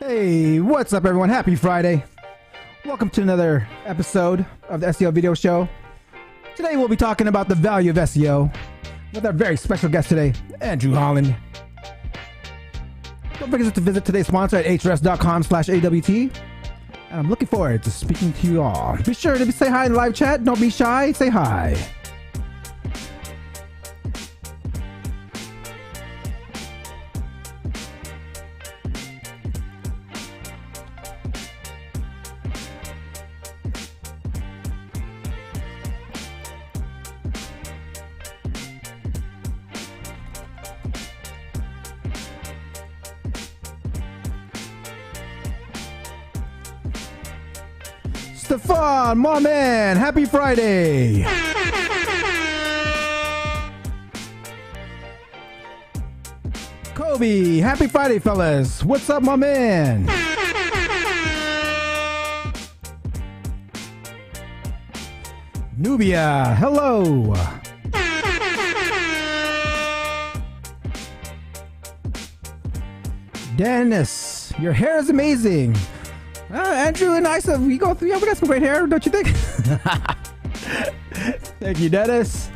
Hey, what's up everyone? Happy Friday. Welcome to another episode of the SEO video show. Today we'll be talking about the value of SEO with our very special guest today, Andrew Holland. Don't forget to visit today's sponsor at hrs.com/AWT. And I'm looking forward to speaking to you all. Be sure to say hi in the live chat. Don't be shy, say hi. Stefan, my man, happy Friday. Kobe, happy Friday, fellas. What's up, my man? Nubia, hello. Dennis, your hair is amazing. Andrew and I said we got some great hair, don't you think? Thank you, Dennis.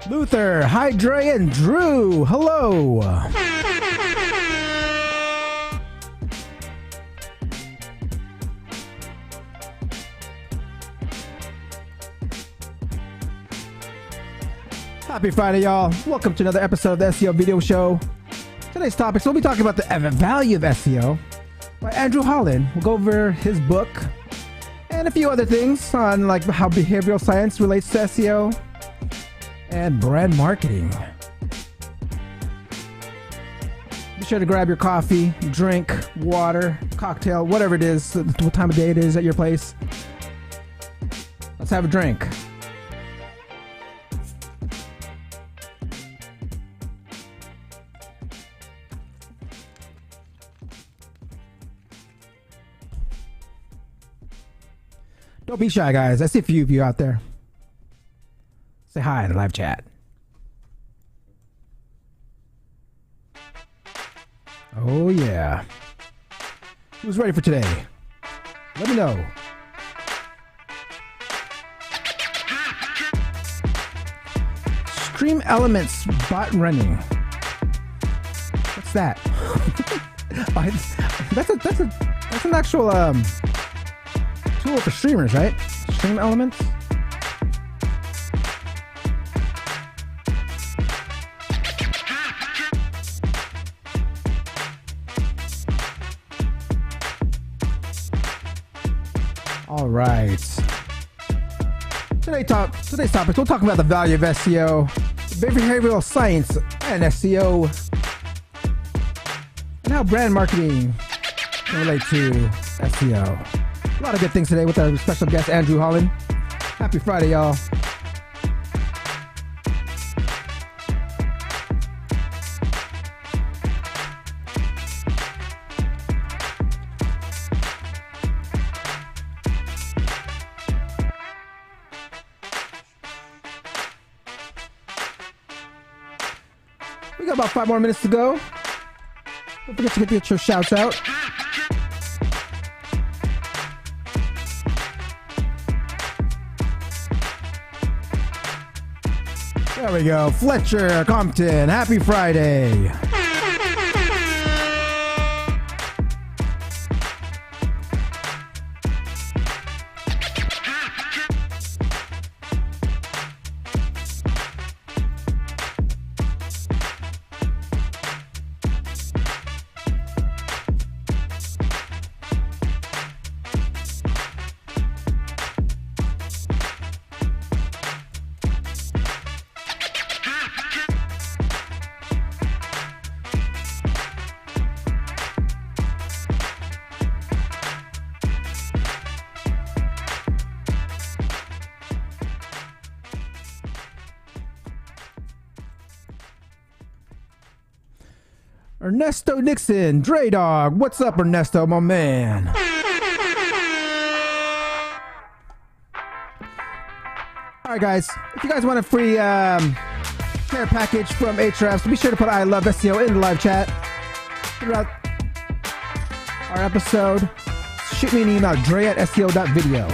Luther, hi Dre and Drew, hello. Happy Friday, y'all. Welcome to another episode of the SEO video show. Today's topics, we'll be talking about the value of SEO by Andrew Holland. We'll go over his book and a few other things on like how behavioral science relates to SEO and brand marketing. Be sure to grab your coffee, drink, water, cocktail, whatever it is, what time of day it is at your place. Let's have a drink. Don't be shy, guys. I see a few of you out there. Say hi in the live chat. Oh yeah. Who's ready for today? Let me know. Stream Elements bot running. What's that? That's an actual tool for streamers, right? Stream Elements. All right. Today's topics, we'll talk about the value of SEO, behavioral science, and SEO, and how brand marketing can relate to SEO. A lot of good things today with our special guest, Andrew Holland. Happy Friday, y'all. We got about 5 more minutes to go. Don't forget to get your shouts out. There we go. Fletcher Compton, happy Friday. Ernesto Nixon, Dre Dog. What's up, Ernesto, my man? All right, guys. If you guys want a free care package from Ahrefs, be sure to put I Love SEO in the live chat throughout our episode. Shoot me an email, dre@seo.video.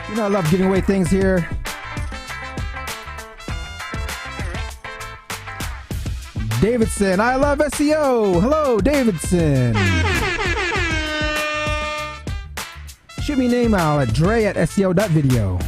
You know I love giving away things here. Davidson, I Love SEO. Hello, Davidson. Shoot me an email at dre@seo.video.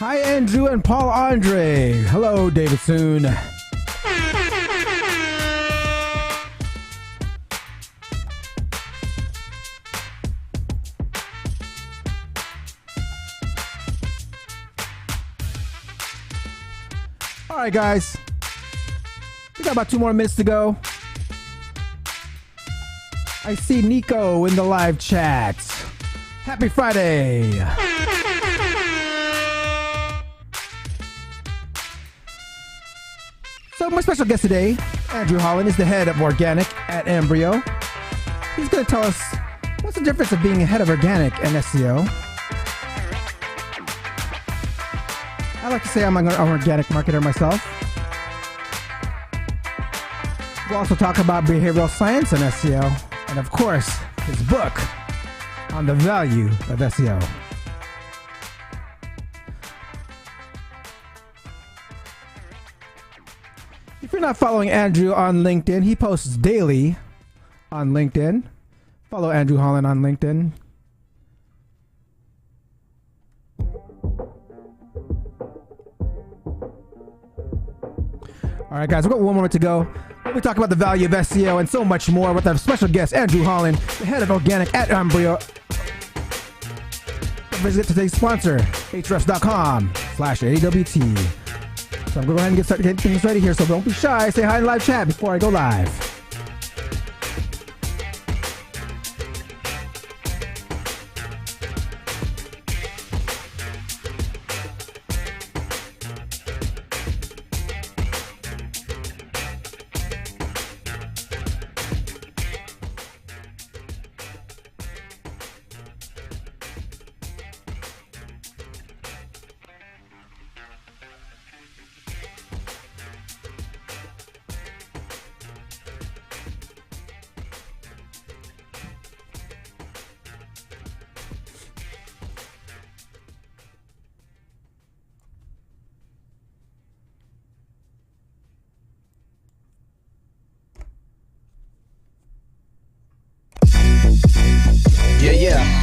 Hi, Andrew and Paul Andre. Hello, Davidson. All right, guys. We got about 2 more minutes to go. I see Nico in the live chat. Happy Friday. So my special guest today, Andrew Holland, is the head of organic at Embryo. He's going to tell us what's the difference of being head of organic and SEO. I like to say I'm an organic marketer myself. We'll also talk about behavioral science and SEO, and of course, his book on the value of SEO. If you're not following Andrew on LinkedIn, he posts daily on LinkedIn. Follow Andrew Holland on LinkedIn. All right, guys, we've got 1 moment to go. We talk about the value of SEO and so much more with our special guest, Andrew Holland, the head of organic at Embryo. Visit today's sponsor, ahrefs.com/AWT. So I'm going to go ahead and start getting things ready here, so don't be shy. Say hi in live chat before I go live.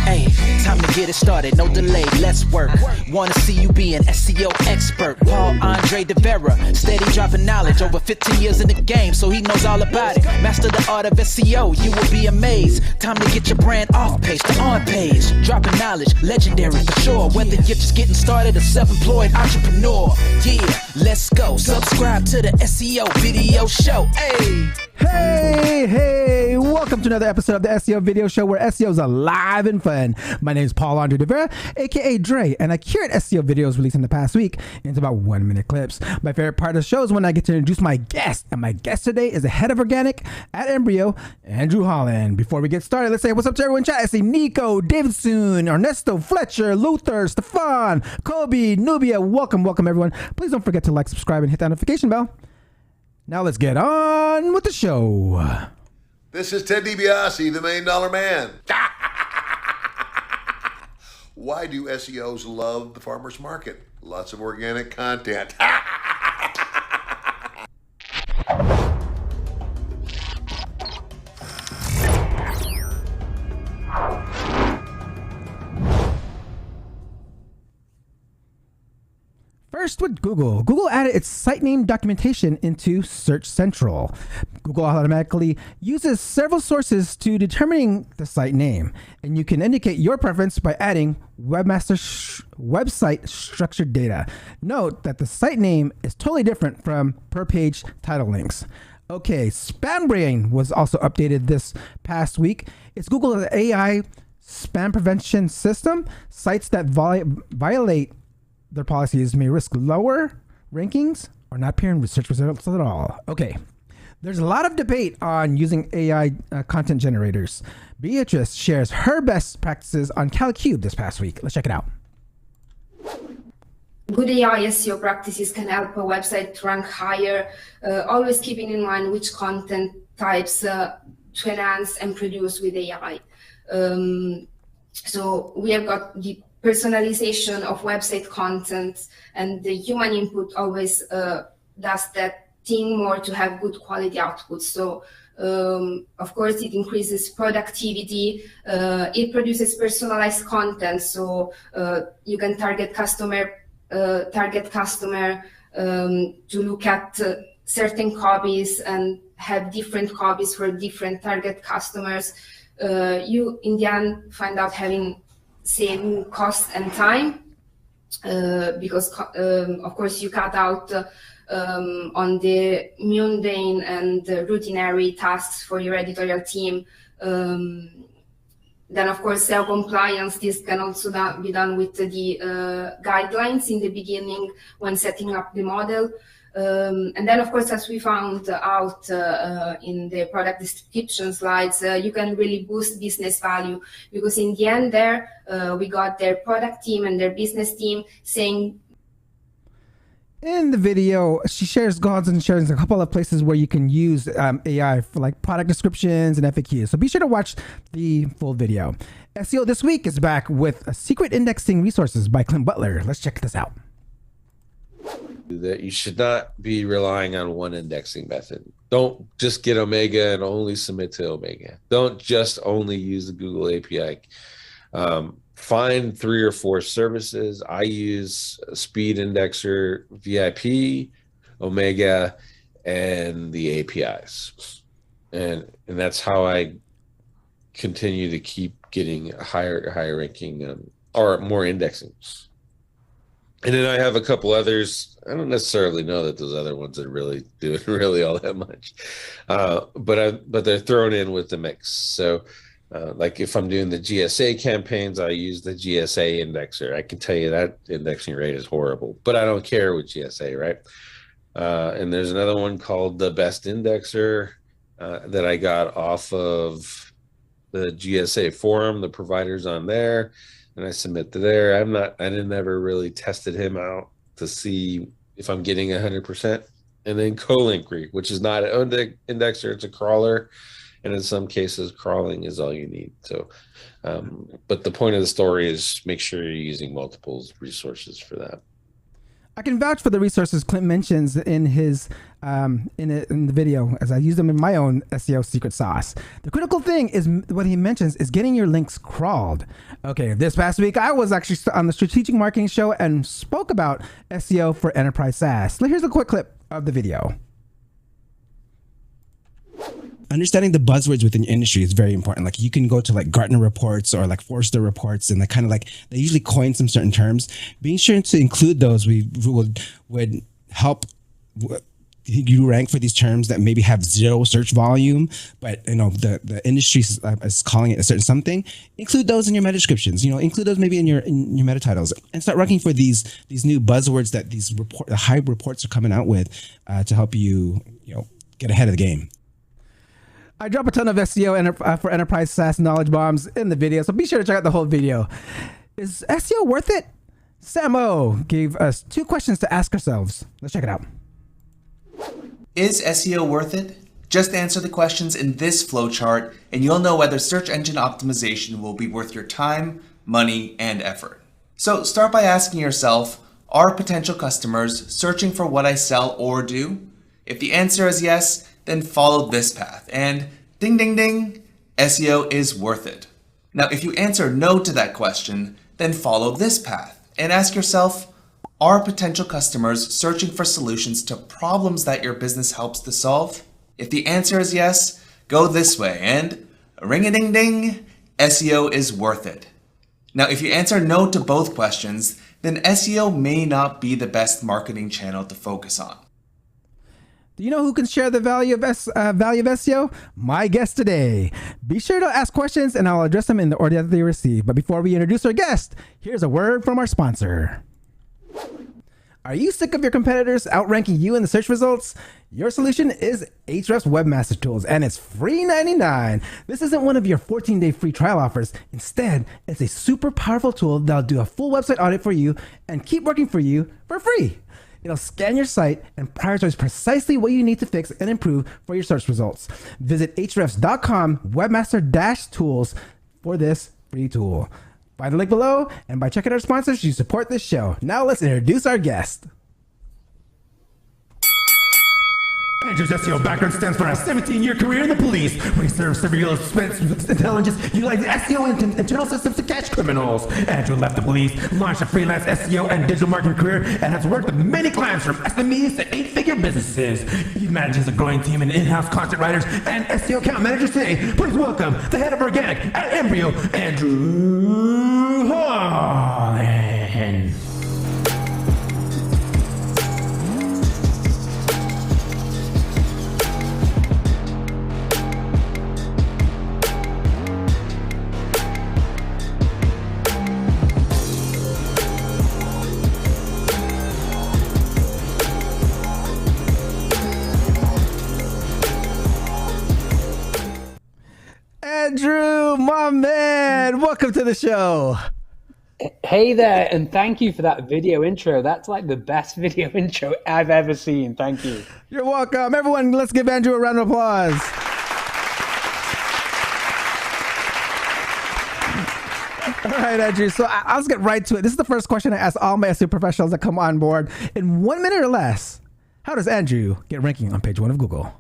Hey, time to get it started, no delay, let's work. Wanna see you be an SEO expert. Paul Andre De Vera, steady dropping knowledge. Over 15 years in the game, so he knows all about it. Master the art of SEO, you will be amazed. Time to get your brand off page to on page. Dropping knowledge, legendary for sure. Whether you're just getting started or self-employed entrepreneur. Yeah, let's go. Subscribe to the SEO video show. Hey. Hey, welcome to another episode of the SEO Video Show where SEO is alive and fun. My name is Paul Andre de Vera, aka Dre, and I curate SEO videos released in the past week into about 1-minute clips. My favorite part of the show is when I get to introduce my guest, and my guest today is the head of organic at Embryo, Andrew Holland. Before we get started, let's say what's up to everyone in chat. I see Nico, Davidson, Ernesto, Fletcher, Luther, Stefan, Kobe, Nubia. Welcome everyone. Please don't forget to like, subscribe, and hit that notification bell. Now let's get on with the show. This is Ted DiBiase, the $1 Million Man. Why do SEOs love the farmer's market? Lots of organic content. First with Google. Google added its site name documentation into Search Central. Google automatically uses several sources to determining the site name, and you can indicate your preference by adding website structured data. Note that the site name is totally different from per page title links. Okay, SpamBrain was also updated this past week. It's Google's AI spam prevention system. Sites that violate their policies may risk lower rankings or not appear in search results at all. Okay, there's a lot of debate on using AI content generators. Beatrice shares her best practices on Kalicube this past week. Let's check it out. Good AI SEO practices can help a website to rank higher, always keeping in mind which content types to enhance and produce with AI. So we have got the personalization of website content, and the human input always does that thing more to have good quality output. So of course it increases productivity, it produces personalized content, so you can target customer to look at certain copies and have different copies for different target customers. You in the end find out having saving cost and time, because of course you cut out on the mundane and routinary tasks for your editorial team. Then of course SEO compliance, this can also be done with the guidelines in the beginning when setting up the model. And then of course, as we found out in the product description slides, you can really boost business value, because in the end there we got their product team and their business team saying. In the video, she shares a couple of places where you can use AI for like product descriptions and FAQs. So be sure to watch the full video. SEO This Week is back with Secret Indexing Resources by Clint Butler. Let's check this out. That you should not be relying on one indexing method. Don't just get Omega and only submit to Omega. Don't just only use the Google API. Find 3 or 4 services. I use Speed Indexer, VIP, Omega, and the APIs. And that's how I continue to keep getting higher ranking or more indexing. And then I have a couple others. I don't necessarily know that those other ones are really doing really all that much, but they're thrown in with the mix. So like if I'm doing the GSA campaigns, I use the GSA indexer. I can tell you that indexing rate is horrible, but I don't care with GSA, right? And there's another one called the Best Indexer that I got off of the GSA forum, the providers on there. And I submit to there. I didn't ever really tested him out to see if I'm getting 100%. And then Colinkry, which is not an indexer, it's a crawler. And in some cases, crawling is all you need. So, but the point of the story is make sure you're using multiple resources for that. I can vouch for the resources Clint mentions in his in the video, as I use them in my own SEO secret sauce. The critical thing is what he mentions is getting your links crawled. Okay, this past week I was actually on the Strategic Marketing Show and spoke about SEO for Enterprise SaaS. Here's a quick clip of the video. Understanding the buzzwords within your industry is very important. Like you can go to like Gartner reports or like Forrester reports, and they kind of like they usually coin some certain terms. Being sure to include those would help you rank for these terms that maybe have zero search volume, but the industry is calling it a certain something, include those in your meta descriptions. Include those maybe in your meta titles, and start ranking for these new buzzwords that the high reports are coming out with to help you get ahead of the game. I drop a ton of SEO for Enterprise SaaS knowledge bombs in the video, so be sure to check out the whole video. Is SEO worth it? Samo gave us 2 questions to ask ourselves. Let's check it out. Is SEO worth it? Just answer the questions in this flowchart, and you'll know whether search engine optimization will be worth your time, money, and effort. So start by asking yourself, are potential customers searching for what I sell or do? If the answer is yes, then follow this path, and ding, ding, ding, SEO is worth it. Now, if you answer no to that question, then follow this path and ask yourself, are potential customers searching for solutions to problems that your business helps to solve? If the answer is yes, go this way, and ring-a-ding-ding, SEO is worth it. Now, if you answer no to both questions, then SEO may not be the best marketing channel to focus on. Do you know who can share the value of SEO? My guest today. Be sure to ask questions and I'll address them in the order that they receive. But before we introduce our guest, here's a word from our sponsor. Are you sick of your competitors outranking you in the search results? Your solution is Ahrefs Webmaster Tools, and it's free $99. This isn't one of your 14-day free trial offers. Instead, it's a super powerful tool that'll do a full website audit for you and keep working for you for free. It'll scan your site and prioritize precisely what you need to fix and improve for your search results. Visit ahrefs.com webmaster-tools for this free tool. Find the link below, and by checking our sponsors, you support this show. Now let's introduce our guest. Andrew's SEO background stems from a 17-year career in the police, where he served several suspense intelligence, utilizing SEO and internal systems to catch criminals. Andrew left the police, launched a freelance SEO and digital marketing career, and has worked with many clients from SMEs to 8-figure businesses. He manages a growing team of in-house content writers and SEO account managers today. Please welcome the head of organic at Embryo, Andrew Holland. Andrew, my man, welcome to the show. Hey there, and thank you for that video intro. That's like the best video intro I've ever seen. Thank you. You're welcome. Everyone, let's give Andrew a round of applause. All right, Andrew. So I'll just get right to it. This is the first question I ask all my SEO professionals that come on board. In 1 minute or less, how does Andrew get ranking on page 1 of Google?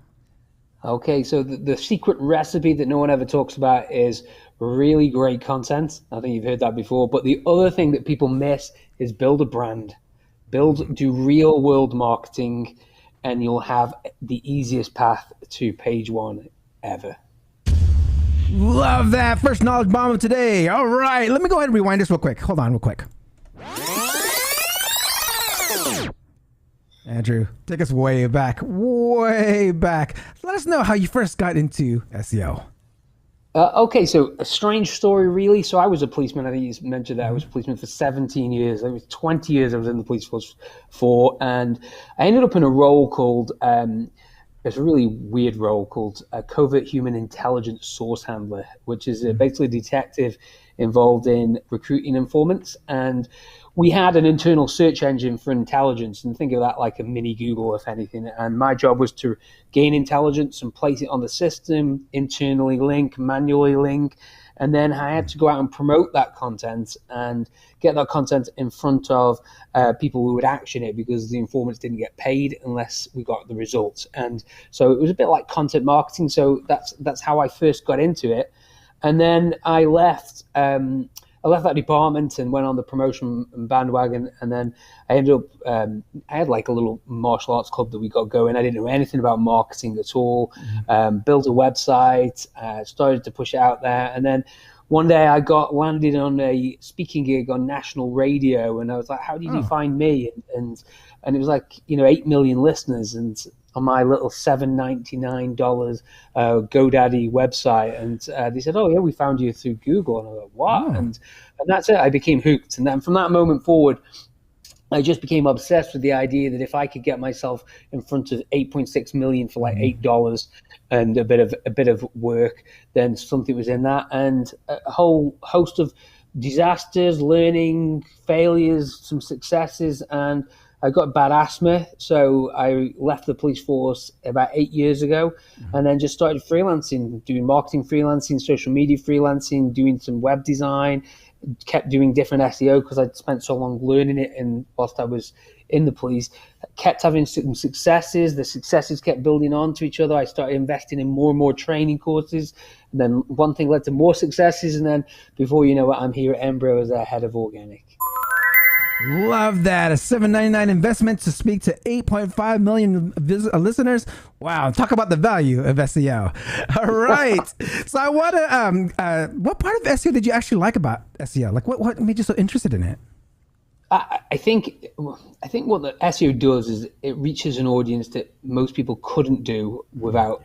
Okay, so the secret recipe that no one ever talks about is really great content. I think you've heard that before. But the other thing that people miss is build a brand. Do real world marketing, and you'll have the easiest path to page 1 ever. Love that. First knowledge bomb of today. All right, let me go ahead and rewind this real quick. Hold on real quick. Andrew, take us way back. Let us know how you first got into SEO. Okay, so a strange story, really. So I was a policeman. I think you mentioned that I was a policeman for 17 years. It was 20 years I was in the police force for, and I ended up in a role called, it's a really weird role called a covert human intelligence source handler, which is basically a detective involved in recruiting informants. And we had an internal search engine for intelligence, and think of that like a mini Google, if anything. And my job was to gain intelligence and place it on the system, internally link, manually link. And then I had to go out and promote that content and get that content in front of people who would action it, because the informants didn't get paid unless we got the results. And so it was a bit like content marketing. So that's how I first got into it. And then I left that department and went on the promotion bandwagon. And then I ended up, I had like a little martial arts club that we got going. I didn't know anything about marketing at all. Built a website, started to push it out there. And then one day I landed on a speaking gig on national radio. And I was like, how did you find me? And it was like, 8 million listeners. And on my little $7.99 GoDaddy website, and they said, "Oh yeah, we found you through Google." And I was like, "What?" Oh. And that's it. I became hooked, and then from that moment forward, I just became obsessed with the idea that if I could get myself in front of 8.6 million for like $8 and a bit of work, then something was in that, and a whole host of disasters, learning, failures, some successes, and I got bad asthma, so I left the police force about 8 years ago, and then just started freelancing, doing marketing freelancing, social media freelancing, doing some web design, kept doing different SEO because I'd spent so long learning it, and whilst I was in the police, kept having some successes. The successes kept building onto each other. I started investing in more and more training courses, and then one thing led to more successes, and then before you know it, I'm here at Embryo as a head of organic. Love that. A $7.99 investment to speak to 8.5 million listeners. Wow. Talk about the value of SEO. All right. So I want to, what part of SEO did you actually like about SEO? Like what made you so interested in it? I think what the SEO does is it reaches an audience that most people couldn't do without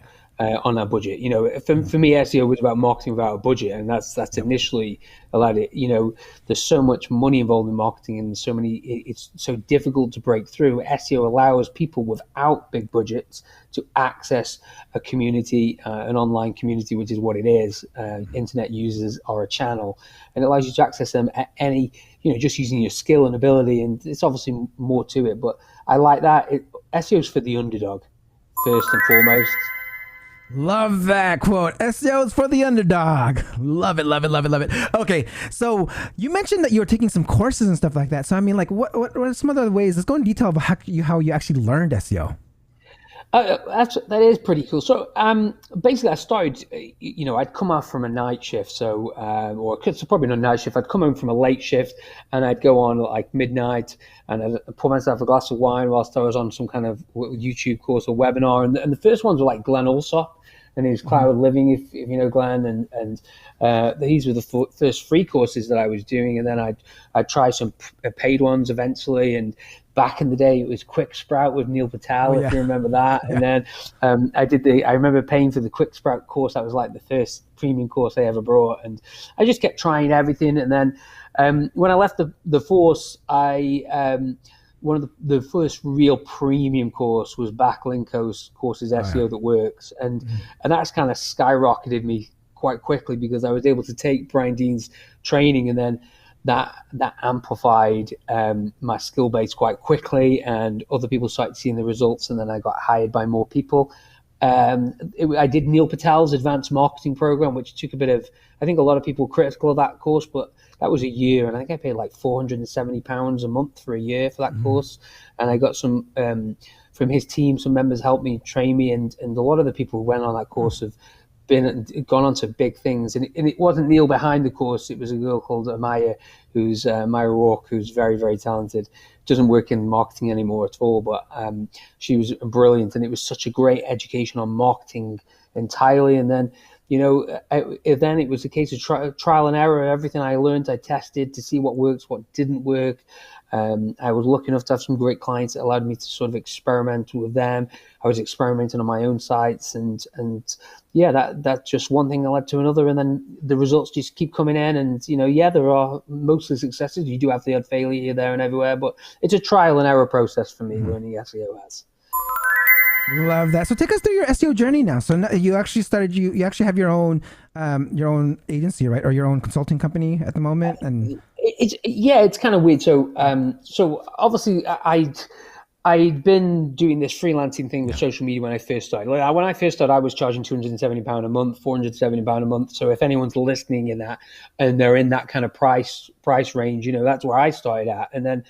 on a budget. You know, for me, SEO was about marketing without a budget, and that's initially allowed it. You know, there's so much money involved in marketing, and it's so difficult to break through. SEO allows people without big budgets to access a community, an online community, which is what it is. Internet users are a channel, and it allows you to access them at any, just using your skill and ability. And it's obviously more to it, but I like that. SEO is for the underdog, first and foremost. Love that quote. SEO is for the underdog. Love it, love it, love it, love it. Okay, so you mentioned that you were taking some courses and stuff like that. So I mean, like, what are some other ways? Let's go in detail about how you actually learned SEO. That is pretty cool. So basically, I started. I'd come off from a night shift, so probably not a night shift. I'd come home from a late shift, and I'd go on like midnight, and I'd pour myself a glass of wine whilst I was on some kind of YouTube course or webinar. And the first ones were like Glenn Allsop, and his Cloud Living, if you know Glenn, and these were the first free courses that I was doing, and then I'd try some paid ones eventually. And back in the day, it was Quick Sprout with Neil Patel, if you remember that. Yeah. And then I remember paying for the Quick Sprout course. That was like the first premium course I ever brought, and I just kept trying everything. And then when I left the force, one of the first real premium course was Backlinko's courses, SEO That Works. And that's kind of skyrocketed me quite quickly because I was able to take Brian Dean's training, and then that amplified my skill base quite quickly, and other people started seeing the results, and then I got hired by more people. I did Neil Patel's advanced marketing program, which took a bit of, I think a lot of people were critical of that course, but that was a year, and I think I paid like £470 a month for a year for that course. And I got some from his team, some members helped me, train me, and a lot of the people who went on that course have gone on to big things. And it wasn't Neil behind the course, it was a girl called Maya Rourke, who's very, very talented. Doesn't work in marketing anymore at all, but she was brilliant, and it was such a great education on marketing entirely. And then then it was a case of trial and error. Everything I learned, I tested to see what works, what didn't work. I was lucky enough to have some great clients that allowed me to sort of experiment with them. I was experimenting on my own sites, and that just one thing that led to another, and then the results just keep coming in. And there are mostly successes. You do have the odd failure here, there, and everywhere, but it's a trial and error process for me learning SEO as. Love that. So take us through your SEO journey now. So you actually started. You actually have your own agency, right, or your own consulting company at the moment. And it's kind of weird. So obviously I'd been doing this freelancing thing with social media when I first started. Like, when I first started, I was charging £270 a month, £470 a month. So if anyone's listening in that, and they're in that kind of price range, that's where I started at. And then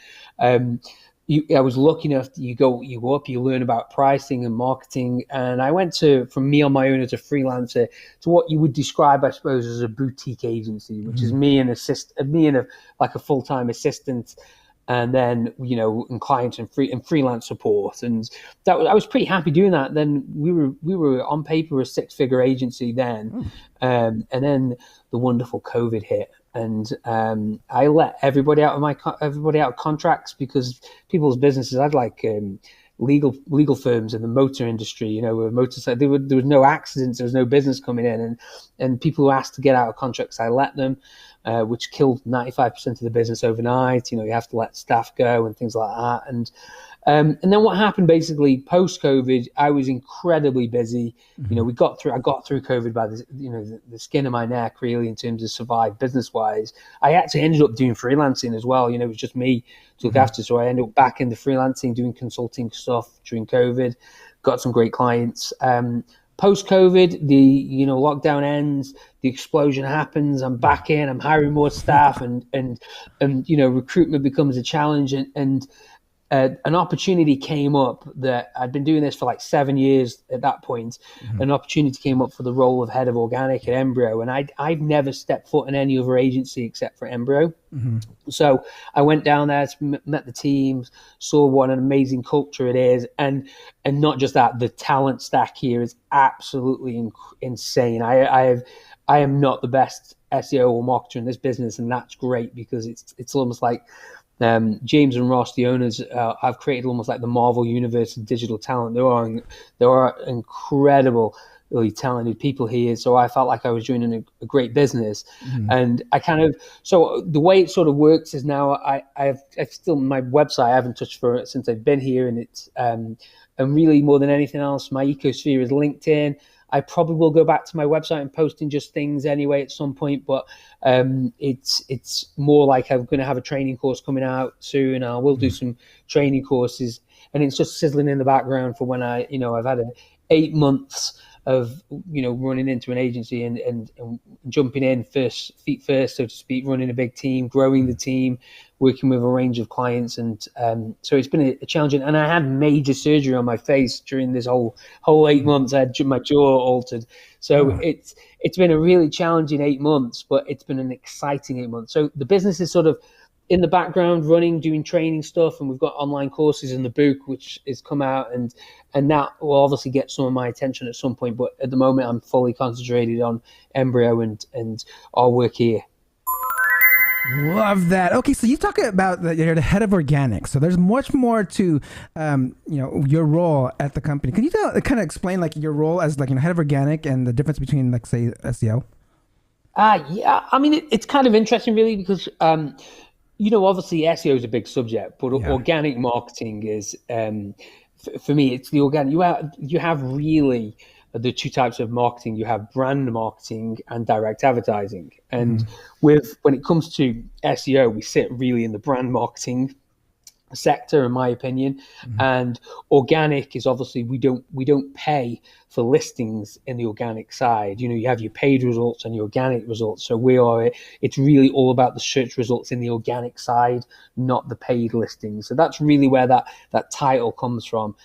I was lucky enough, you go up, you learn about pricing and marketing. And I went from me on my own as a freelancer to what you would describe, I suppose, as a boutique agency, which is me and a full-time assistant, and then, and clients and freelance support. And I was pretty happy doing that. Then we were on paper a 6-figure agency then. And then the wonderful COVID hit. And I let everybody out of contracts because people's businesses had legal firms in the motor industry, you know, there was no accidents, there was no business coming in, and people who asked to get out of contracts, I let them, which killed 95% of the business overnight. You know, you have to let staff go and things like that. And then what happened basically post-COVID, I was incredibly busy. You know, I got through COVID by the skin of my neck, really, in terms of survive business-wise. I actually ended up doing freelancing as well. You know, it was just me to look after. So I ended up back into freelancing, doing consulting stuff during COVID, got some great clients. Post-COVID, the lockdown ends, the explosion happens. I'm back in. I'm hiring more staff, and recruitment becomes a challenge. And an opportunity came up that I'd been doing this for like 7 years at that point. An opportunity came up for the role of head of organic at Embryo, and I'd never stepped foot in any other agency except for Embryo. So I went down there, met the teams, saw what an amazing culture it is, and not just that, the talent stack here is absolutely insane. I am not the best SEO or marketer in this business, and that's great because it's almost like James and Ross, the owners, have created almost like the Marvel universe of digital talent. There are incredibly talented people here, so I felt like I was joining a great business. And so the way it sort of works is now I've still, my website I haven't touched for it since I've been here, and it's and really more than anything else, my ecosphere is LinkedIn. I probably will go back to my website and posting just things anyway at some point, but it's more like I'm going to have a training course coming out soon. I will do some training courses, and it's just sizzling in the background for when I've had 8 months of running into an agency and jumping in feet first, so to speak, running a big team, growing the team, working with a range of clients, and so it's been a challenging. And I had major surgery on my face during this whole 8 months. I had my jaw altered, so it's been a really challenging 8 months, but it's been an exciting 8 months. So the business is sort of in the background running, doing training stuff, and we've got online courses in the book which is come out, and that will obviously get some of my attention at some point, but at the moment I'm fully concentrated on Embryo and our work here. Love that. Okay, so you talk about that you're the head of organic, so there's much more to your role at the company. Can you kind of explain like your role as like head of organic and the difference between like say SEO? Yeah, I mean it's kind of interesting really because obviously SEO is a big subject, but organic marketing is, for me, it's the organic. You have really the two types of marketing. You have brand marketing and direct advertising. And when it comes to SEO, we sit really in the brand marketing sector, in my opinion. And organic is obviously we don't pay for listings in the organic side. You have your paid results and your organic results. So it's really all about the search results in the organic side, not the paid listings. So that's really where that title comes from.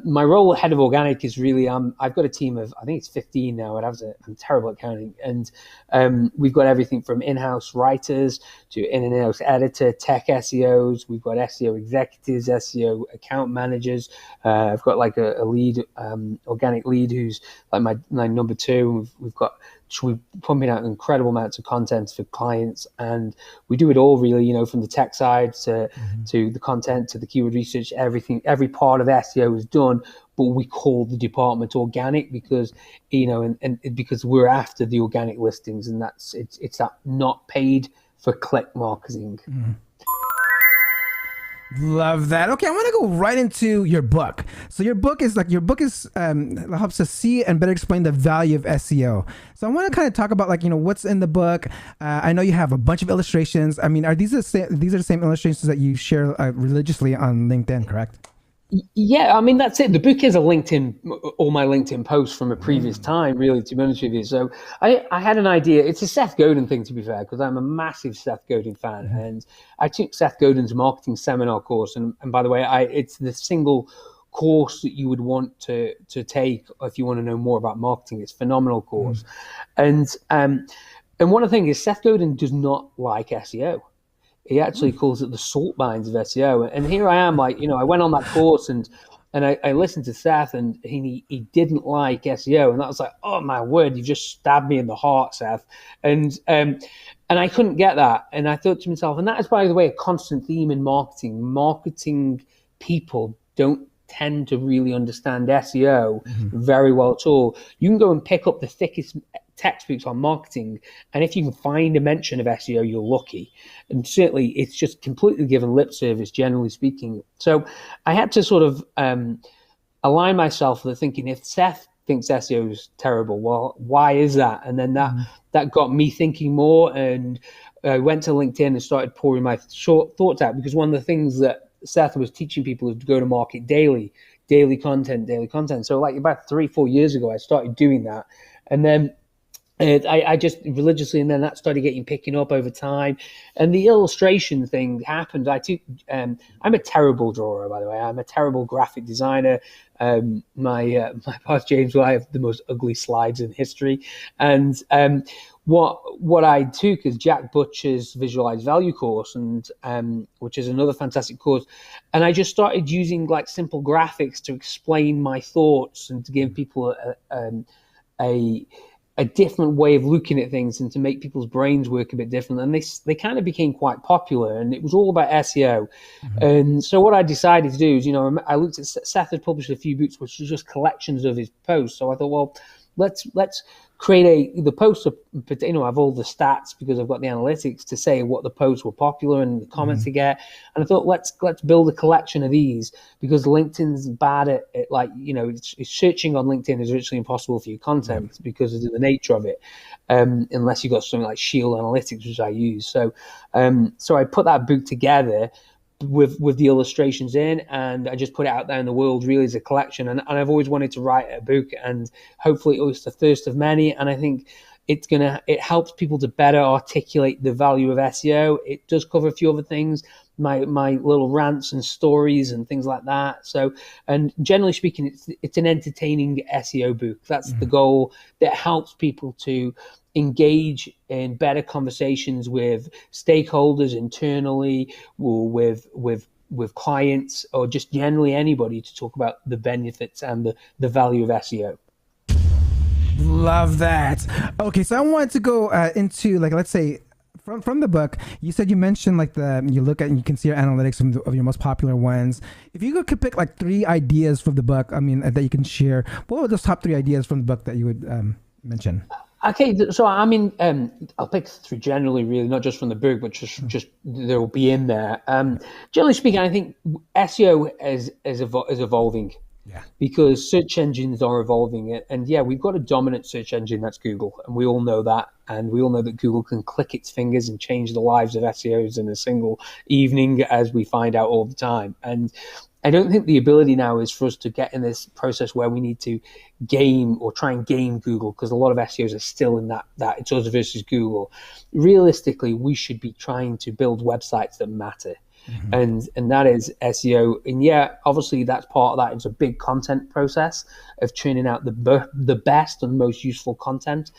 My role at head of organic is really, I've got a team of, I think it's 15 now. I'm terrible at counting. And we've got everything from in-house writers to in-house editor, tech SEOs. We've got SEO executives, SEO account managers. I've got like a lead, organic lead who's like my number two. We're pumping out incredible amounts of content for clients, and we do it all really, from the tech side to the content to the keyword research. Every part of SEO is done, but we call the department organic because and because we're after the organic listings, and it's that not paid for click marketing. Love that. Okay, I want to go right into your book. So your book is helps us see and better explain the value of SEO. So I want to kind of talk about what's in the book. I know you have a bunch of illustrations. I mean, these are the same illustrations that you share religiously on LinkedIn, correct? Yeah, I mean, that's it. The book is all my LinkedIn posts from a previous time, really, to be honest with you. So I had an idea. It's a Seth Godin thing, to be fair, because I'm a massive Seth Godin fan. And I took Seth Godin's marketing seminar course. And by the way, it's the single course that you would want to take if you want to know more about marketing. It's a phenomenal course. And one of the things is Seth Godin does not like SEO. He actually calls it the salt mines of SEO. And here I am, I went on that course and I listened to Seth, and he didn't like SEO. And that was like, oh my word, you just stabbed me in the heart, Seth. And I couldn't get that. And I thought to myself, and that is, by the way, a constant theme in marketing. Marketing people don't tend to really understand SEO very well at all. You can go and pick up the thickest textbooks on marketing, and if you can find a mention of SEO, you're lucky. And certainly it's just completely given lip service, generally speaking. So I had to sort of align myself with thinking, if Seth thinks SEO is terrible, well, why is that? And then that got me thinking more, and I went to LinkedIn and started pouring my short thoughts out, because one of the things that Seth was teaching people is to go to market daily content. So like about 3-4 years ago, I started doing that. And then I just religiously, and then that started picking up over time. And the illustration thing happened. I'm a terrible drawer, by the way. I'm a terrible graphic designer. My boss James will have the most ugly slides in history. And what I took is Jack Butcher's Visualize Value course, and which is another fantastic course. And I just started using like simple graphics to explain my thoughts and to give people a different way of looking at things and to make people's brains work a bit different. And they kind of became quite popular, and it was all about SEO. And so what I decided to do is, I looked at Seth had published a few books, which was just collections of his posts. So I thought, well, let's create the posts have all the stats, because I've got the analytics to say what the posts were popular and the comments to get. And I thought, let's build a collection of these, because LinkedIn's bad at it. Like, it's searching on LinkedIn is virtually impossible for your content because of the nature of it, unless you've got something like Shield Analytics, which I use. So I put that book together with the illustrations in, and I just put it out there in the world really as a collection. And I've always wanted to write a book, and hopefully it's the first of many. And I think it helps people to better articulate the value of SEO. It does cover a few other things, my little rants and stories and things like that. So, and generally speaking, it's an entertaining SEO book. That's the goal, that helps people to engage in better conversations with stakeholders internally, or with clients, or just generally anybody, to talk about the benefits and the value of SEO. Love that. Okay, so I wanted to go into, like, let's say from the book, you said you mentioned like you look at and you can see your analytics of your most popular ones. If you could pick like 3 ideas from the book, that you can share, what were those top 3 ideas from the book that you would mention? Okay, so I'll pick 3 generally, really, not just from the book, but just they'll be in there. Generally speaking, I think SEO is evolving. Yeah. Because search engines are evolving, and we've got a dominant search engine, that's Google, and we all know that, and we all know that Google can click its fingers and change the lives of SEOs in a single evening, as we find out all the time. And I don't think the ability now is for us to get in this process where we need to game or try and game Google, because a lot of SEOs are still in that it's us versus Google. Realistically, we should be trying to build websites that matter. And that is SEO. And obviously that's part of that. It's a big content process of churning out the best and most useful content.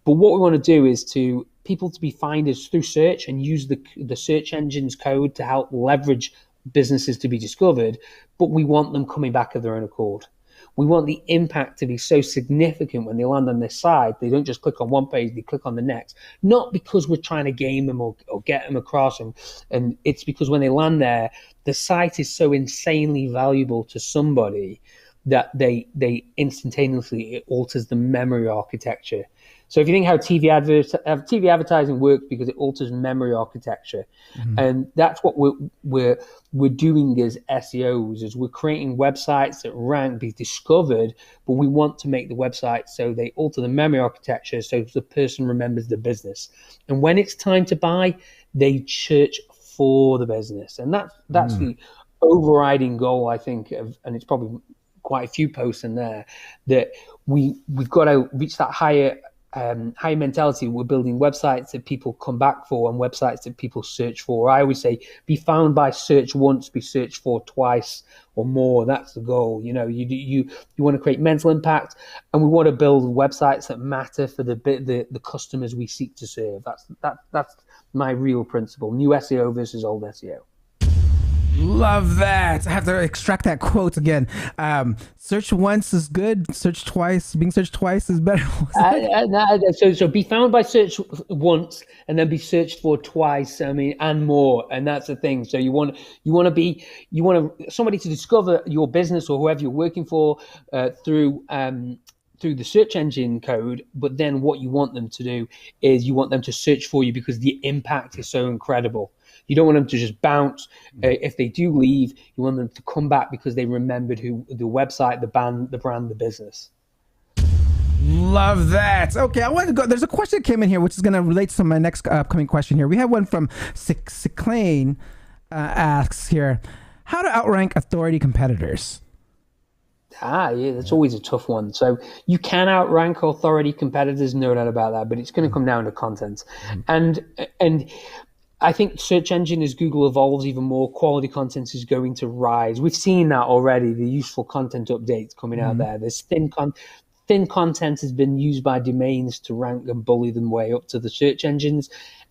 But what we want to do is to people to be finders through search, and use the search engine's code to help leverage businesses to be discovered. But we want them coming back of their own accord. We want the impact to be so significant when they land on this site, they don't just click on one page, they click on the next. Not because we're trying to game them or get them across, and it's because when they land there, the site is so insanely valuable to somebody that they instantaneously, it alters the memory architecture. So if you think how TV advertising works, because it alters memory architecture, and that's what we're doing as SEOs, is we're creating websites that rank, be discovered, but we want to make the website so they alter the memory architecture so the person remembers the business, and when it's time to buy, they search for the business, and that's the overriding goal, I think, and it's probably quite a few posts in there, that we've got to reach that higher mentality. We're building websites that people come back for, and websites that people search for. I always say, be found by search once, be searched for twice or more. That's the goal. You want to create mental impact, and we want to build websites that matter for the customers we seek to serve. That's my real principle. New SEO versus old SEO. Love that. I have to extract that quote again. Search once is good. Search twice. Being searched twice is better. So be found by search once and then be searched for twice. I mean, and more. And that's the thing. So you want somebody to discover your business or whoever you're working for through the search engine code, but then what you want them to do is you want them to search for you because the impact is so incredible. You don't want them to just bounce. If they do leave, you want them to come back because they remembered who the website, the brand, the business. Love that. Okay, I want to go. There's a question that came in here, which is going to relate to my next upcoming question here. We have one from Siclane asks here, how to outrank authority competitors? Yeah, that's always a tough one. So you can outrank authority competitors, no doubt about that, but it's going to come down to content. And I think search engine, as Google evolves even more, quality content is going to rise. We've seen that already, the useful content updates coming out there. There's thin content has been used by domains to rank and bully them way up to the search engines.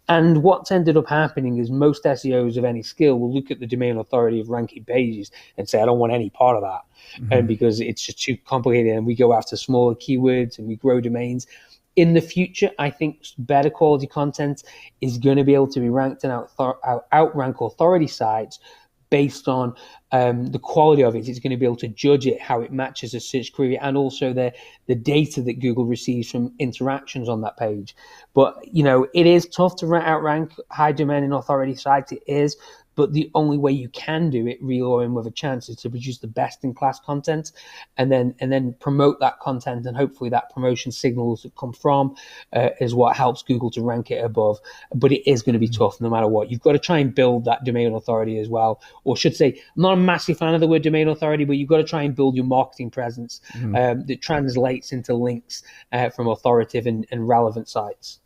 And what's ended up happening is most SEOs of any skill will look at the domain authority of ranking pages and say, I don't want any part of that. And because it's just too complicated, and we go after smaller keywords and we grow domains. In the future, I think better quality content is going to be able to be ranked and outrank authority sites based on the quality of it. It's going to be able to judge it, how it matches a search query, and also the data that Google receives from interactions on that page. But, it is tough to outrank high domain and authority sites. It is. But the only way you can do it, real or in with a chance, is to produce the best in class content and then promote that content. And hopefully that promotion signals that come from is what helps Google to rank it above. But it is going to be tough no matter what. You've got to try and build that domain authority as well. Or should say, I'm not a massive fan of the word domain authority, but you've got to try and build your marketing presence that translates into links from authoritative and relevant sites.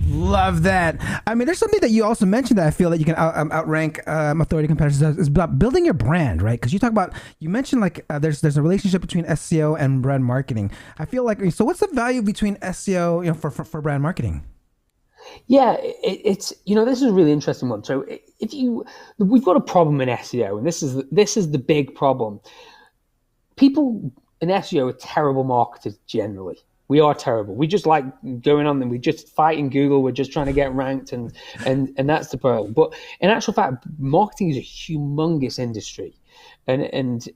Love that. I mean, there's something that you also mentioned that I feel that you can outrank authority competitors is about building your brand, right? Because you mentioned there's a relationship between SEO and brand marketing. I feel like, so what's the value between SEO for brand marketing? Yeah, it's this is a really interesting one. So we've got a problem in SEO, and this is the big problem. People in SEO are terrible marketers generally. We are terrible. We just like going on them. We just fighting Google. We're just trying to get ranked, and that's the problem. But in actual fact, marketing is a humongous industry, and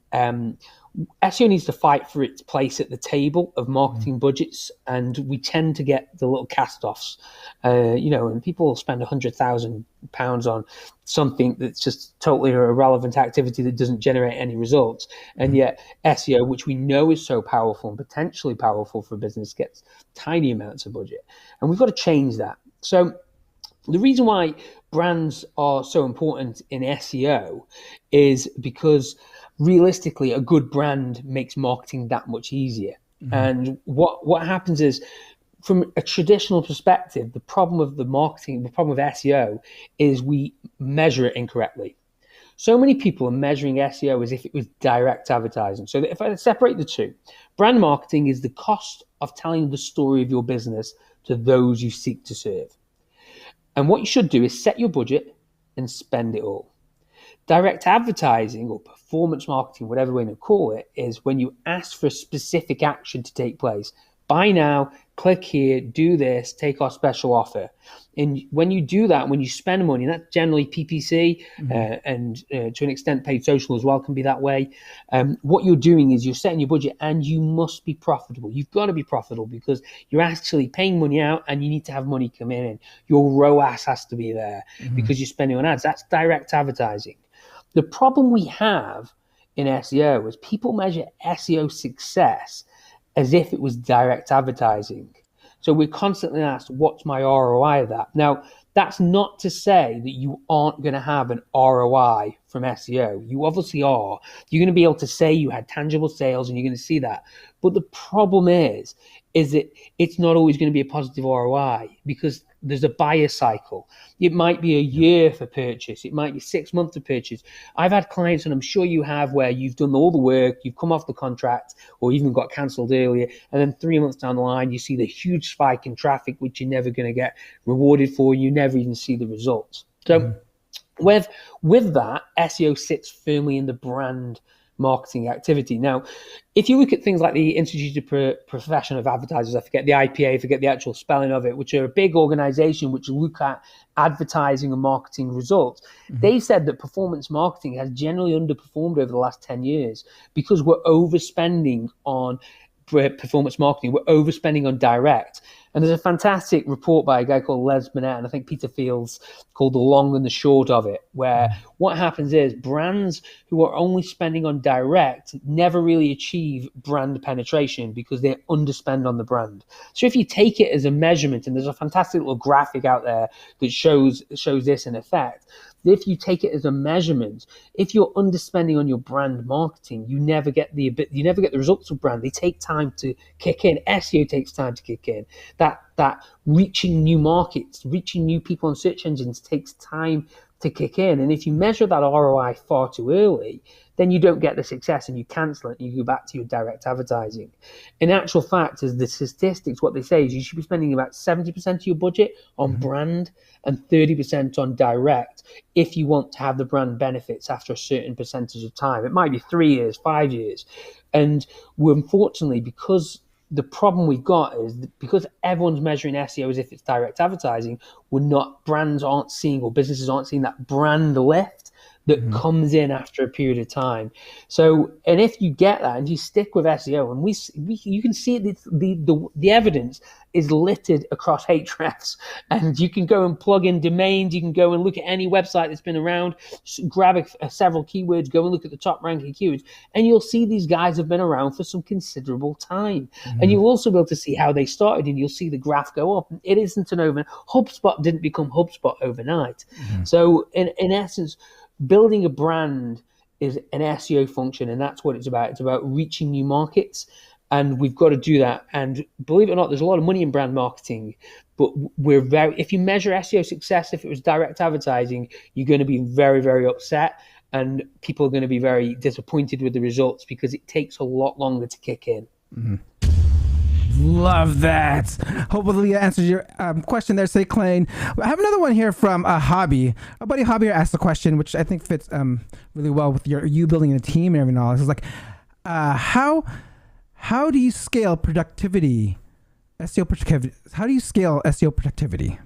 SEO needs to fight for its place at the table of marketing budgets, and we tend to get the little cast-offs, and people spend £100,000 on something that's just totally irrelevant activity that doesn't generate any results. And yet SEO, which we know is so powerful and potentially powerful for business, gets tiny amounts of budget. And we've got to change that. So the reason why brands are so important in SEO is because realistically, a good brand makes marketing that much easier. And what happens is, from a traditional perspective, the problem of SEO is we measure it incorrectly. So many people are measuring SEO as if it was direct advertising. So if I separate the two, brand marketing is the cost of telling the story of your business to those you seek to serve. And what you should do is set your budget and spend it all. Direct advertising, or performance marketing, whatever way you call it, is when you ask for a specific action to take place. Buy now, click here, do this, take our special offer. And when you do that, when you spend money, and that's generally PPC and to an extent paid social as well can be that way. What you're doing is you're setting your budget, and you must be profitable. You've got to be profitable because you're actually paying money out and you need to have money come in. Your ROAS has to be there because you're spending on ads. That's direct advertising. The problem we have in SEO is people measure SEO success as if it was direct advertising. So we're constantly asked, what's my ROI of that? Now, that's not to say that you aren't going to have an ROI from SEO. You obviously are. You're going to be able to say you had tangible sales, and you're going to see that. But the problem is that it's not always going to be a positive ROI because there's a buyer cycle. It might be a year for purchase. It might be 6 months of purchase. I've had clients, and I'm sure you have, where you've done all the work, you've come off the contract, or even got cancelled earlier, and then 3 months down the line, you see the huge spike in traffic, which you're never going to get rewarded for. You never even see the results. So With that, SEO sits firmly in the brand marketing activity. Now, if you look at things like the Institute of Profession of Advertisers, I forget the IPA, forget the actual spelling of it, which are a big organization which look at advertising and marketing results, they said that performance marketing has generally underperformed over the last 10 years because we're overspending on performance marketing. We're overspending on direct. And there's a fantastic report by a guy called Les Burnett and I think Peter Fields called The Long and the Short of It, where what happens is brands who are only spending on direct never really achieve brand penetration because they underspend on the brand. So if you take it as a measurement, and there's a fantastic little graphic out there that shows this in effect, if you take it as a measurement, if you're underspending on your brand marketing, you never get the results of brand. They take time to kick in. SEO takes time to kick in. That reaching new markets, reaching new people on search engines takes time to kick in. And if you measure that ROI far too early, then you don't get the success and you cancel it and you go back to your direct advertising. In actual fact, as the statistics, what they say is you should be spending about 70% of your budget on brand and 30% on direct if you want to have the brand benefits after a certain percentage of time. It might be 3 years, 5 years. And we're unfortunately, because the problem we've got is that because everyone's measuring SEO as if it's direct advertising, brands aren't seeing, or businesses aren't seeing that brand lift that comes in after a period of time. So, and if you get that and you stick with SEO, and you can see it, the evidence is littered across Hrefs, and you can go and plug in domains. You can go and look at any website that's been around, grab several keywords, go and look at the top ranking keywords, and you'll see these guys have been around for some considerable time. And you'll also be able to see how they started, and you'll see the graph go up. It isn't an overnight. HubSpot didn't become HubSpot overnight. So in essence, building a brand is an SEO function, and that's what it's about. It's about reaching new markets, and we've got to do that. And believe it or not, there's a lot of money in brand marketing, but if you measure SEO success, if it was direct advertising, you're going to be very, very upset, and people are going to be very disappointed with the results because it takes a lot longer to kick in. Love that. Hopefully that answers your question there, say Klein. I have another one here from Hobby. Our buddy Hobby asked a question, which I think fits really well with you building a team and everything else. It's like, how do you scale productivity, SEO productivity? How do you scale SEO productivity?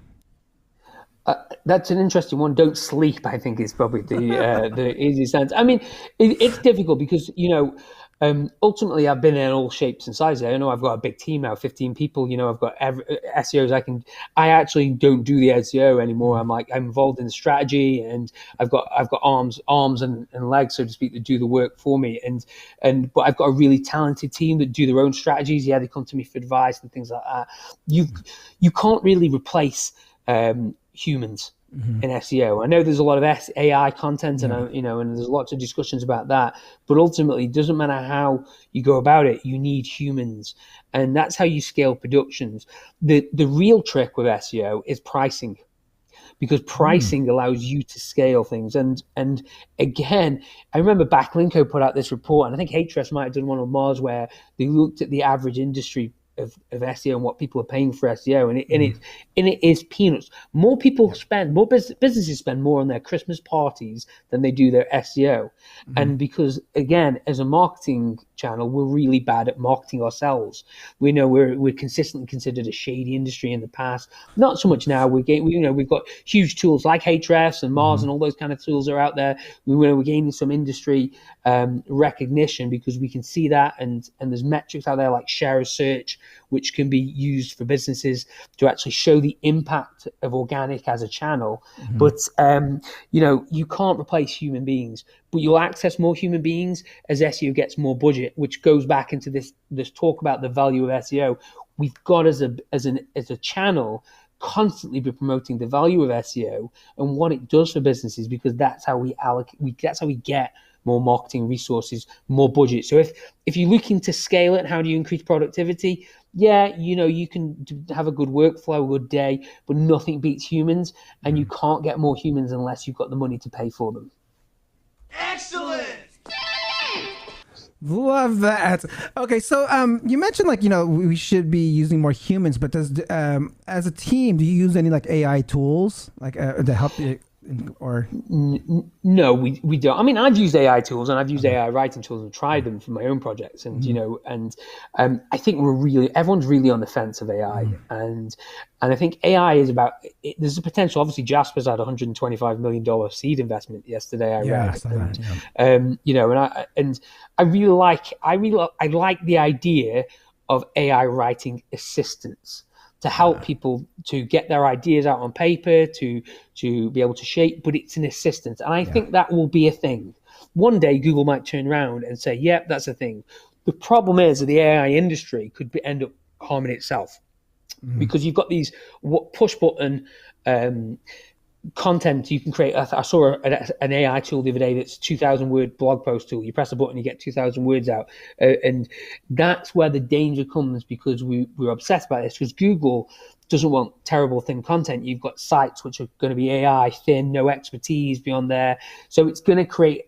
That's an interesting one. Don't sleep, I think, is probably the easiest answer. I mean, it's difficult because, ultimately, I've been in all shapes and sizes. I know I've got a big team now, 15 people. I've got SEOs. I actually don't do the SEO anymore. I'm involved in the strategy, and I've got arms and legs, so to speak, that do the work for me. But I've got a really talented team that do their own strategies. Yeah, they come to me for advice and things like that. You can't really replace humans in SEO. I know there's a lot of AI content, and and there's lots of discussions about that. But ultimately, it doesn't matter how you go about it. You need humans, and that's how you scale productions. The real trick with SEO is pricing, because pricing allows you to scale things. And again, I remember Backlinko put out this report, and I think Hrefs might have done one on Mars where they looked at the average industry of SEO and what people are paying for SEO, and it is peanuts. More people spend, more businesses spend more on their Christmas parties than they do their SEO. And because, again, as a marketing channel, we're really bad at marketing ourselves. We know we're consistently considered a shady industry in the past. Not so much now. We've got huge tools like Hrefs and Mars and all those kind of tools are out there. We're gaining some industry recognition because we can see that, and there's metrics out there like share of search, which can be used for businesses to actually show the impact of organic as a channel. But you can't replace human beings, but you'll access more human beings as SEO gets more budget, which goes back into this talk about the value of SEO. We've got as a channel constantly be promoting the value of SEO and what it does for businesses, because that's how we get more marketing resources, more budget. So if you're looking to scale it, how do you increase productivity? Yeah, you can have a good workflow, a good day, but nothing beats humans, and you can't get more humans unless you've got the money to pay for them. Excellent. Love that. Okay, so you mentioned we should be using more humans, but does as a team, do you use any AI tools to help you or no, we don't. I mean, I've used AI tools and I've used AI writing tools and tried them for my own projects, and I think everyone's really on the fence of AI, and I think AI is about. There's a potential. Obviously, Jasper's had $125 million seed investment yesterday. I read, and I like the idea of AI writing assistants to help people to get their ideas out on paper, to be able to shape, but it's an assistant. And I think that will be a thing. One day, Google might turn around and say, yep, that's a thing. The problem is that the AI industry could end up harming itself because you've got these push button content you can create. I saw an AI tool the other day that's 2,000 word blog post tool. You press a button, you get 2,000 words out, and that's where the danger comes, because we're obsessed about this, because Google doesn't want terrible thin content. You've got sites which are going to be AI thin, no expertise beyond there, so it's going to create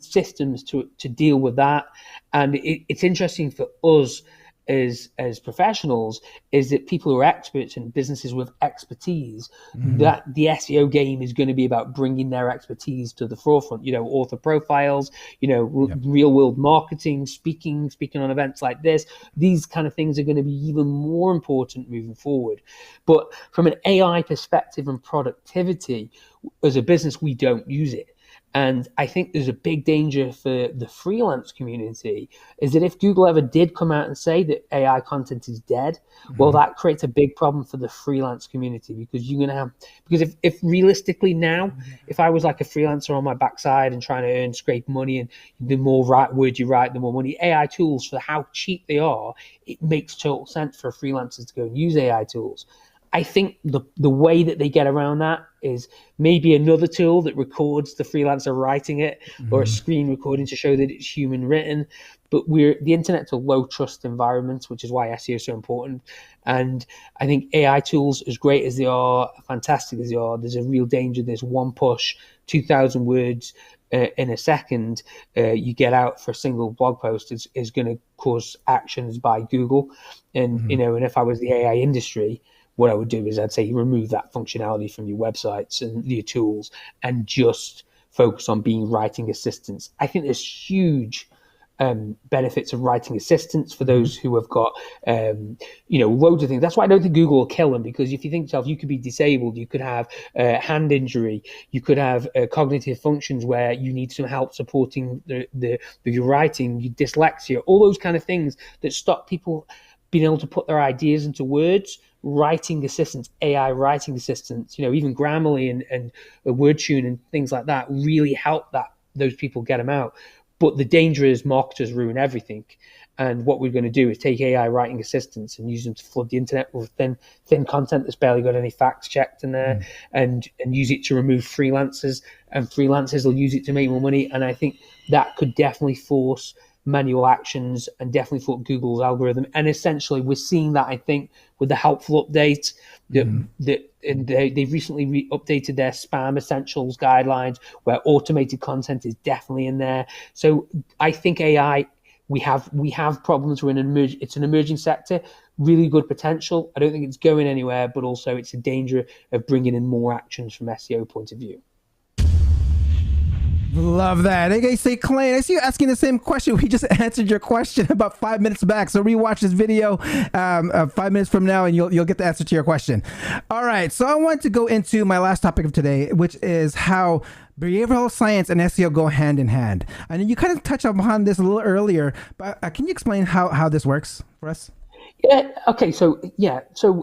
systems to deal with that. And it's interesting for us as professionals is that people who are experts and businesses with expertise, that the SEO game is going to be about bringing their expertise to the forefront. Author profiles, real world marketing, speaking on events like this. These kind of things are going to be even more important moving forward. But from an AI perspective and productivity, as a business, we don't use it. And I think there's a big danger for the freelance community is that if Google ever did come out and say that AI content is dead, well, that creates a big problem for the freelance community, because you're going to have, because if realistically now, if I was like a freelancer on my backside and trying to scrape money, and the more words you write, the more money, AI tools, for how cheap they are, it makes total sense for freelancers to go and use AI tools. I think the way that they get around that is maybe another tool that records the freelancer writing it, or a screen recording to show that it's human written. But the internet's a low trust environment, which is why SEO is so important. And I think AI tools, as great as they are, fantastic as they are, there's a real danger. There's one push, 2,000 words in a second you get out for a single blog post is going to cause actions by Google. And and if I was the AI industry, what I would do is I'd say remove that functionality from your websites and your tools and just focus on being writing assistants. I think there's huge benefits of writing assistants for those who have got, loads of things. That's why I don't think Google will kill them, because if you think to yourself, you could be disabled, you could have hand injury, you could have cognitive functions where you need some help supporting your writing, your dyslexia, all those kind of things that stop people being able to put their ideas into words. Writing assistants, AI writing assistants, even Grammarly and WordTune and things like that really help those people get them out. But the danger is marketers ruin everything. And what we're going to do is take AI writing assistants and use them to flood the internet with thin content that's barely got any facts checked in there, and use it to remove freelancers, and freelancers will use it to make more money. And I think that could definitely force manual actions and definitely for Google's algorithm. And essentially we're seeing that, I think, with the helpful update and they've recently updated their spam essentials guidelines, where automated content is definitely in there. So I think AI, we have problems. It's an emerging sector, really good potential. I don't think it's going anywhere, but also it's a danger of bringing in more actions from SEO point of view. Love that. Hey, say, Clint, I see you asking the same question. We just answered your question about 5 minutes back. So rewatch this video 5 minutes from now, and you'll get the answer to your question. All right. So I want to go into my last topic of today, which is how behavioral science and SEO go hand in hand. I know you kind of touched upon this a little earlier, but can you explain how this works for us? Yeah. Okay. So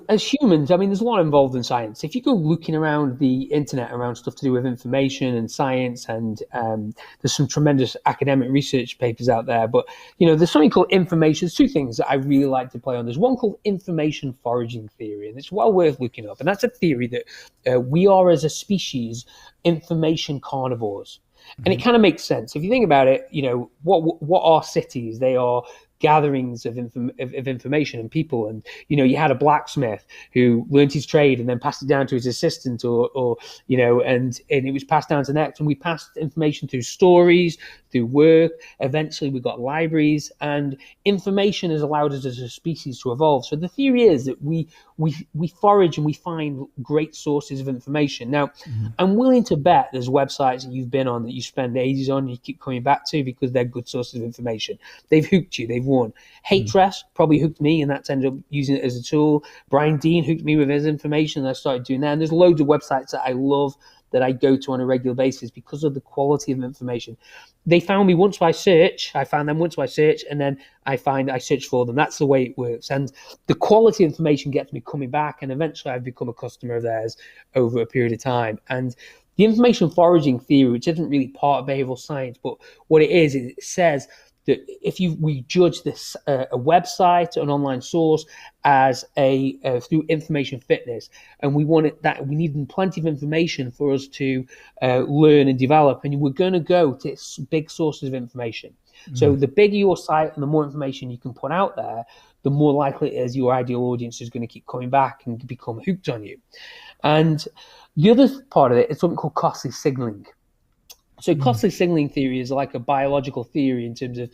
as humans, I mean, there's a lot involved in science. If you go looking around the internet around stuff to do with information and science, and there's some tremendous academic research papers out there. But there's something called information. There's two things that I really like to play on. There's one called information foraging theory, and it's well worth looking up. And that's a theory that we are, as a species, information carnivores. And it kind of makes sense if you think about it. What are cities? They are gatherings of information and people. And, you know, you had a blacksmith who learned his trade and then passed it down to his assistant or you know, and it was passed down to the next. And we passed information through stories, through work. Eventually we got libraries, and information has allowed us as a species to evolve. So the theory is that we forage and we find great sources of information. Now, I'm willing to bet there's websites that you've been on that you spend ages on and you keep coming back to because they're good sources of information. They've hooked you, they've won. Haitress probably hooked me, and that's ended up using it as a tool. Brian Dean hooked me with his information, and I started doing that. And there's loads of websites that I love that I go to on a regular basis because of the quality of information. They found me once by search. I found them once by search, and then I search for them. That's the way it works. And the quality of information gets me coming back, and eventually I've become a customer of theirs over a period of time. And the information foraging theory, which isn't really part of behavioral science, but what it is it says that if we judge this a website, an online source, as through information fitness, and we need plenty of information for us to learn and develop, and we're going to go to big sources of information. So the bigger your site and the more information you can put out there, the more likely it is your ideal audience is going to keep coming back and become hooked on you. And the other part of it is something called costly signaling. So costly signaling theory is like a biological theory in terms of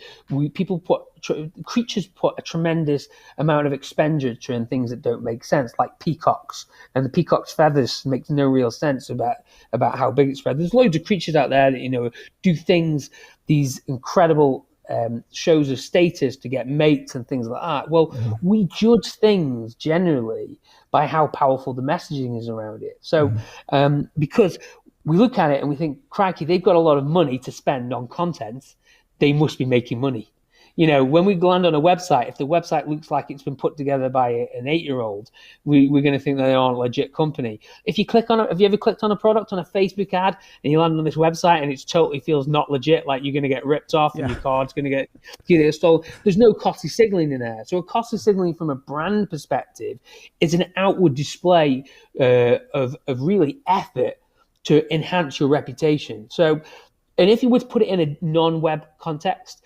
creatures put a tremendous amount of expenditure in things that don't make sense, like peacocks, and the peacock's feathers makes no real sense about how big its feathers. There's loads of creatures out there that, you know, do things, these incredible shows of status to get mates and things like that. Well, we judge things generally by how powerful the messaging is around it. So because we look at it and we think, crikey, they've got a lot of money to spend on content, they must be making money. You know, when we land on a website, if the website looks like it's been put together by an 8-year-old, we're going to think that they aren't a legit company. If you click on it, have you ever clicked on a product on a Facebook ad and you land on this website and it totally feels not legit, like you're going to get ripped off and your card's going to get stolen? There's no costly signaling in there. So a costly signaling from a brand perspective is an outward display of really effort to enhance your reputation. So, and if you were to put it in a non-web context,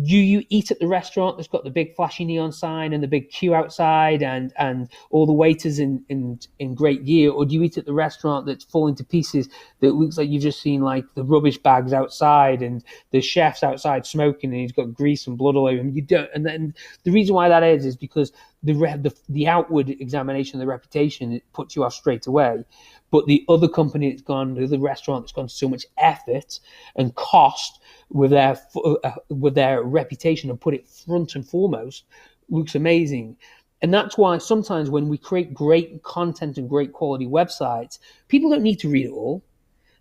do you eat at the restaurant that's got the big flashy neon sign and the big queue outside and all the waiters in great gear, or do you eat at the restaurant that's falling to pieces that looks like you've just seen like the rubbish bags outside and the chef's outside smoking and he's got grease and blood all over him? You don't. And then the reason why that is because the outward examination of the reputation, it puts you off straight away. But the other company that's gone, the other restaurant that's gone to so much effort and cost with their reputation and put it front and foremost, looks amazing. And that's why sometimes when we create great content and great quality websites, people don't need to read it all.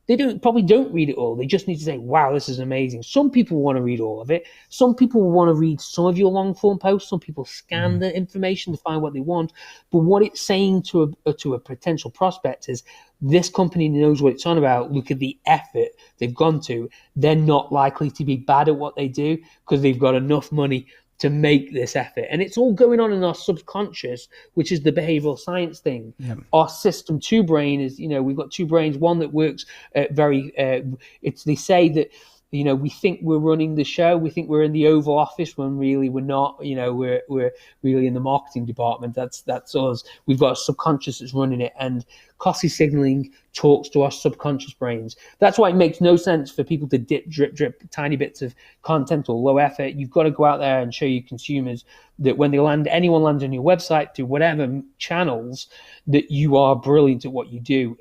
They probably don't read it all. They just need to say, wow, this is amazing. Some people want to read all of it. Some people want to read some of your long form posts. Some people scan the information to find what they want. But what it's saying to a potential prospect is, this company knows what it's on about. Look at the effort they've gone to. They're not likely to be bad at what they do because they've got enough money to make this effort. And it's all going on in our subconscious, which is the behavioral science thing. Our system 2 brain is, we've got 2 brains, one that works they say that, we think we're running the show. We think we're in the Oval Office when really we're not. We're really in the marketing department. That's us. We've got a subconscious that's running it, and costly signaling talks to our subconscious brains. That's why it makes no sense for people to drip tiny bits of content or low effort. You've got to go out there and show your consumers that when anyone lands on your website through whatever channels, that you are brilliant at what you do.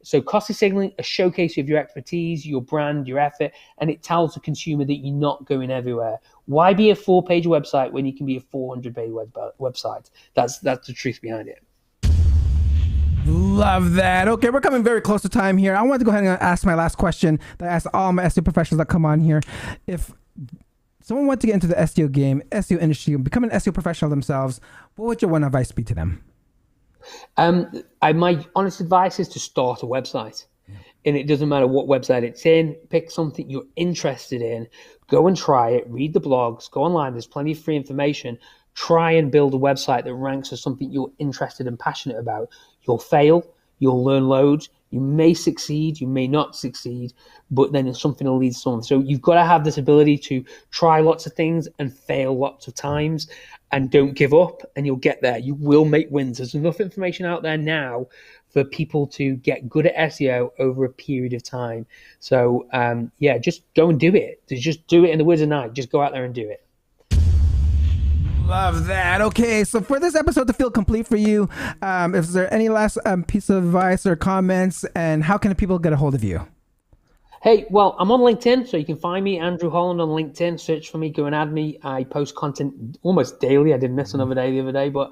So costly signaling, a showcase of your expertise, your brand, your effort, and it tells the consumer that you're not going everywhere. Why be a 4-page website when you can be a 400-page website? That's the truth behind it. Love that. Okay, we're coming very close to time here. I want to go ahead and ask my last question that I ask all my SEO professionals that come on here. If someone wants to get into the SEO game, SEO industry, become an SEO professional themselves, what would your one advice be to them? My honest advice is to start a website, and it doesn't matter what website it's in. Pick something you're interested in, go and try it, read the blogs, go online. There's plenty of free information. Try and build a website that ranks as something you're interested and passionate about. You'll fail, you'll learn loads, You may succeed, you may not succeed, but then something will lead to something. So you've got to have this ability to try lots of things and fail lots of times, and don't give up, and you'll get there. You will make wins. There's enough information out there now for people to get good at SEO over a period of time. So just go and do it. Just do it in the woods at night. Just go out there and do it. Love that. Okay, so for this episode to feel complete for you, is there any last piece of advice or comments, and how can people get a hold of you? Hey, well, I'm on LinkedIn, so you can find me, Andrew Holland, on LinkedIn. Search for me, go and add me. I post content almost daily. I did miss another day the other day, but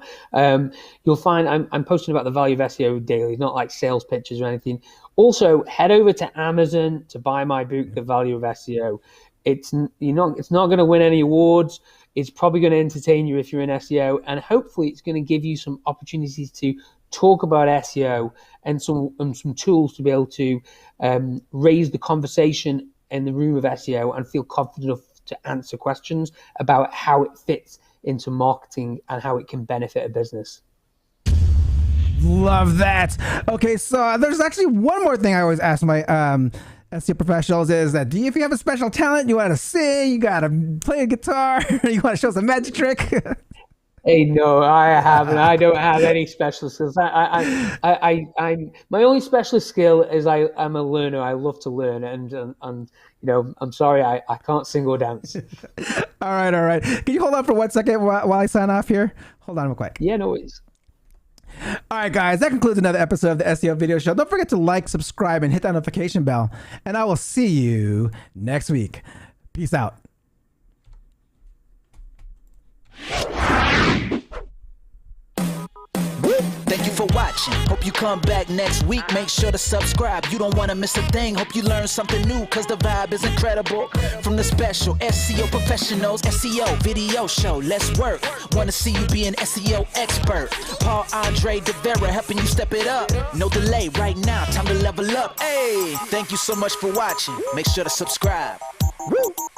you'll find I'm posting about the value of SEO daily, not like sales pitches or anything. Also, head over to Amazon to buy my book, The Value of SEO. It's not going to win any awards. It's probably going to entertain you if you're in SEO, and hopefully it's going to give you some opportunities to talk about SEO and some tools to be able to raise the conversation in the room of SEO and feel confident enough to answer questions about how it fits into marketing and how it can benefit a business. Love that. Okay, so there's actually one more thing I always ask my SEO professionals is that if you have a special talent, you want to sing, you got to play a guitar, you want to show some magic trick. Hey, no, I haven't. I don't have any special skills. I'm my only specialist skill is I'm a learner. I love to learn, and I'm sorry, I can't sing or dance. All right. Can you hold on for 1 second while I sign off here? Hold on real quick. Yeah, no worries. All right, guys, that concludes another episode of the SEO Video Show. Don't forget to like, subscribe, and hit that notification bell. And I will see you next week. Peace out. Thank you for watching. Hope you come back next week. Make sure to subscribe. You don't want to miss a thing. Hope you learn something new, because the vibe is incredible. From the special SEO professionals, SEO Video Show. Let's work. Want to see you be an SEO expert. Paul Andre DeVera helping you step it up. No delay right now. Time to level up. Hey, thank you so much for watching. Make sure to subscribe. Woo!